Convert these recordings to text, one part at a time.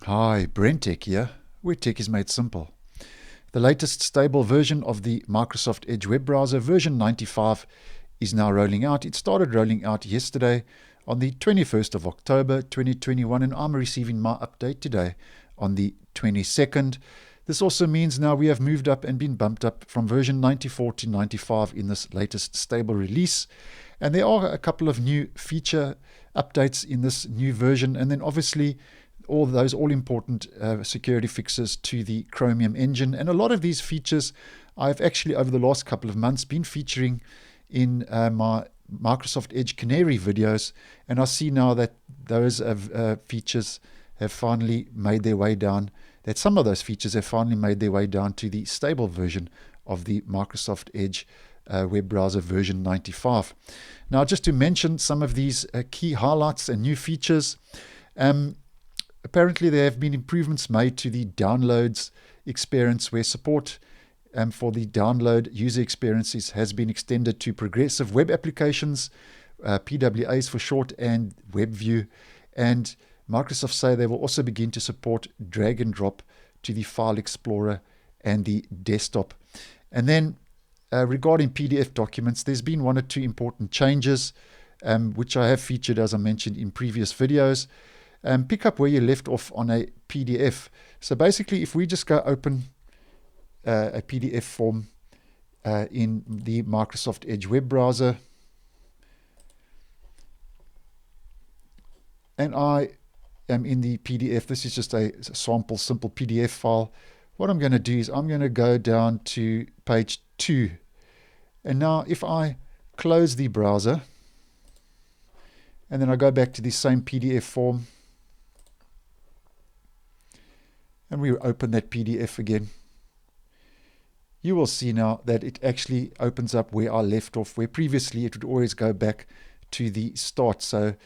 Hi, BrenTech here, where tech is made simple. The latest stable version of the Microsoft Edge web browser, version 95, is now rolling out. It started rolling out yesterday on the 21st of October 2021, and I'm receiving my update today on the 22nd. This also means now we have moved up and been bumped up from version 94 to 95 in this latest stable release. And there are a couple of new feature updates in this new version, and then obviously all those all-important security fixes to the Chromium engine. And a lot of these features I've actually, over the last couple of months, been featuring in my Microsoft Edge Canary videos, and I see now that those features have finally made their way down, that some of those features have finally made their way down to the stable version of the Microsoft Edge web browser version 95. Now, just to mention some of these key highlights and new features, apparently there have been improvements made to the downloads experience, where support for the download user experiences has been extended to progressive web applications, PWAs for short, and WebView. And Microsoft say they will also begin to support drag and drop to the File Explorer and the desktop. And then regarding PDF documents, there's been one or two important changes, which I have featured, as I mentioned, in previous videos. Pick up where you left off on a PDF. So basically, if we just go open a PDF form in the Microsoft Edge web browser, and I am in the PDF, this is just a sample simple PDF file. What I'm going to do is I'm going to go down to page 2. And now if I close the browser, and then I go back to the same PDF form, and we open that PDF again, you will see now that it actually opens up where I left off, where previously it would always go back to the start. So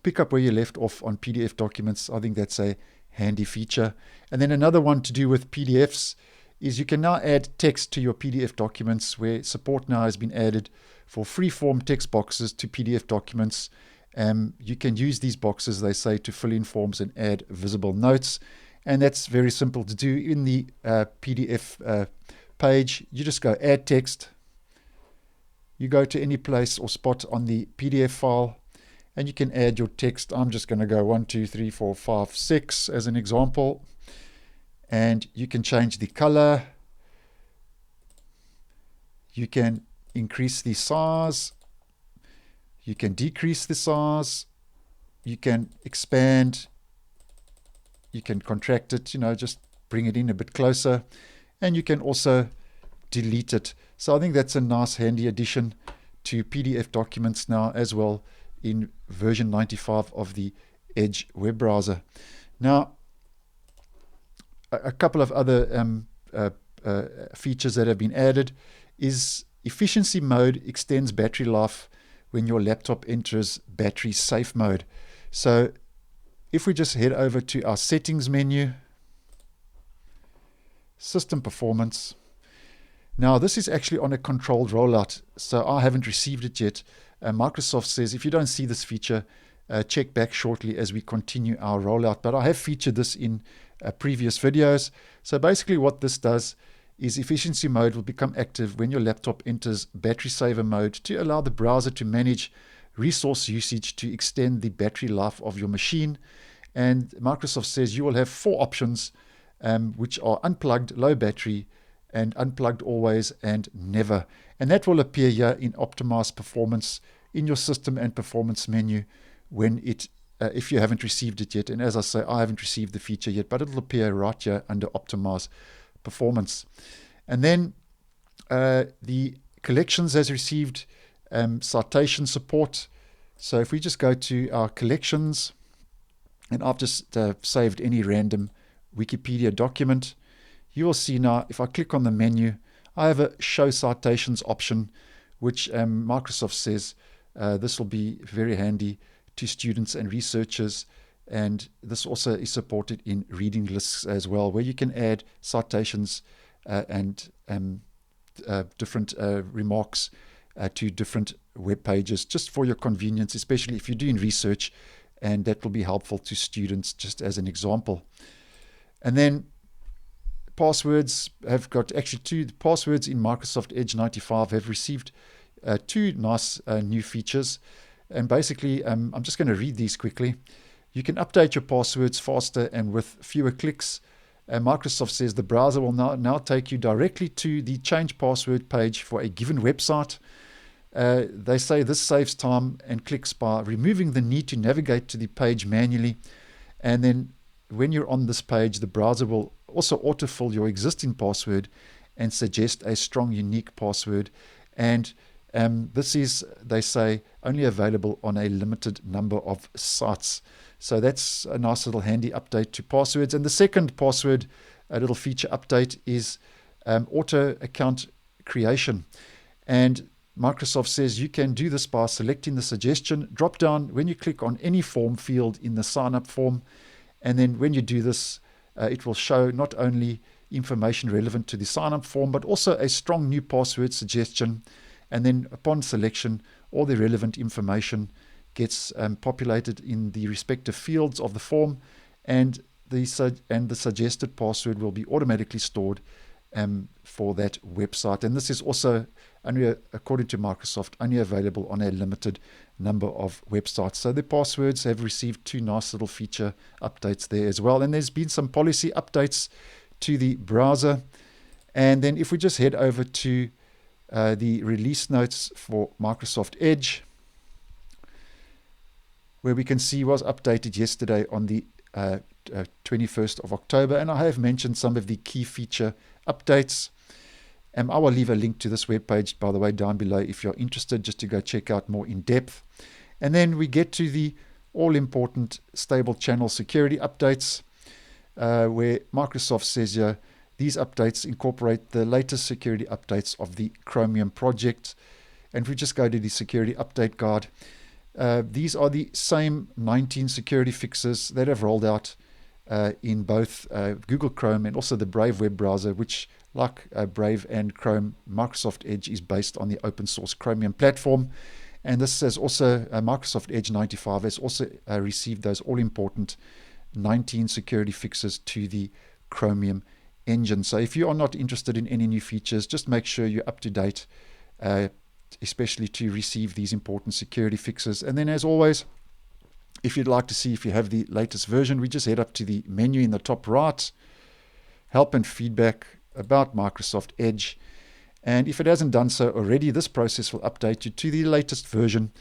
pick up where you left off on PDF documents. I think that's a handy feature. And then another one to do with PDFs is you can now add text to your PDF documents, where support now has been added for free-form text boxes to PDF documents. You can use these boxes, they say, to fill in forms and add visible notes. And that's very simple to do. In the PDF page, you just go add text. You go to any place or spot on the PDF file, and you can add your text. I'm just going to go 1, 2, 3, 4, 5, 6 as an example. And you can change the color. You can increase the size. You can decrease the size. You can expand. You can contract it, just bring it in a bit closer. And you can also delete it. So I think that's a nice handy addition to PDF documents now as well in version 95 of the Edge web browser. Now, a couple of other features that have been added is efficiency mode extends battery life when your laptop enters battery safe mode. So if we just head over to our settings menu, system performance. Now this is actually on a controlled rollout, so I haven't received it yet. Microsoft says if you don't see this feature, check back shortly as we continue our rollout. But I have featured this in previous videos. So basically what this does is efficiency mode will become active when your laptop enters battery saver mode to allow the browser to manage resource usage to extend the battery life of your machine. And Microsoft says you will have 4 options, which are unplugged, low battery, and unplugged always, and never. And that will appear here in optimized performance in your system and performance menu when it, if you haven't received it yet. And as I say, I haven't received the feature yet, but it'll appear right here under optimized performance. And then the collections has received citation support. So if we just go to our collections, and I've just saved any random Wikipedia document, you will see now if I click on the menu, I have a show citations option, which Microsoft says this will be very handy to students and researchers. And this also is supported in reading lists as well, where you can add citations and different remarks to different web pages, just for your convenience, especially if you're doing research and that will be helpful to students just as an example. And then passwords have got actually two passwords in Microsoft Edge 95 have received two nice new features. And basically, I'm just going to read these quickly. You can update your passwords faster and with fewer clicks. Microsoft says the browser will now take you directly to the change password page for a given website. They say this saves time and clicks by removing the need to navigate to the page manually. And then when you're on this page, the browser will also autofill your existing password and suggest a strong, unique password. And this is, they say, only available on a limited number of sites. So that's a nice little handy update to passwords. And the second password, a little feature update, is auto account creation. And Microsoft says you can do this by selecting the suggestion drop down when you click on any form field in the sign up form. And then when you do this, it will show not only information relevant to the sign up form, but also a strong new password suggestion. And then upon selection, all the relevant information gets populated in the respective fields of the form, and the suggested password will be automatically stored for that website. And this is also, only, according to Microsoft, only available on a limited number of websites. So the passwords have received two nice little feature updates there as well. And there's been some policy updates to the browser. And then if we just head over to the release notes for Microsoft Edge, where we can see was updated yesterday on the 21st of October. And I have mentioned some of the key feature updates. I will leave a link to this webpage, by the way, down below if you're interested, just to go check out more in depth. And then we get to the all-important stable channel security updates, where Microsoft says these updates incorporate the latest security updates of the Chromium project. And if we just go to the security update guide, these are the same 19 security fixes that have rolled out in both Google Chrome and also the Brave web browser, which, like Brave and Chrome, Microsoft Edge is based on the open source Chromium platform. And this has also, Microsoft Edge 95 has also received those all-important 19 security fixes to the Chromium engine. So if you are not interested in any new features, just make sure you're up to date, especially to receive these important security fixes. And then, as always, if you'd like to see if you have the latest version, we just head up to the menu in the top right, help and feedback about Microsoft Edge. And if it hasn't done so already, this process will update you to the latest version,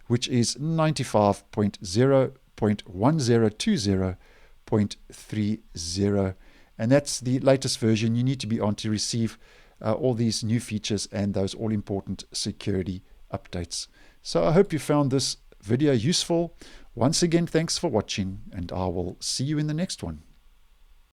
which is 95.0.1020.30. And that's the latest version you need to be on to receive all these new features and those all-important security updates. So I hope you found this video useful. Once again, thanks for watching, and I will see you in the next one.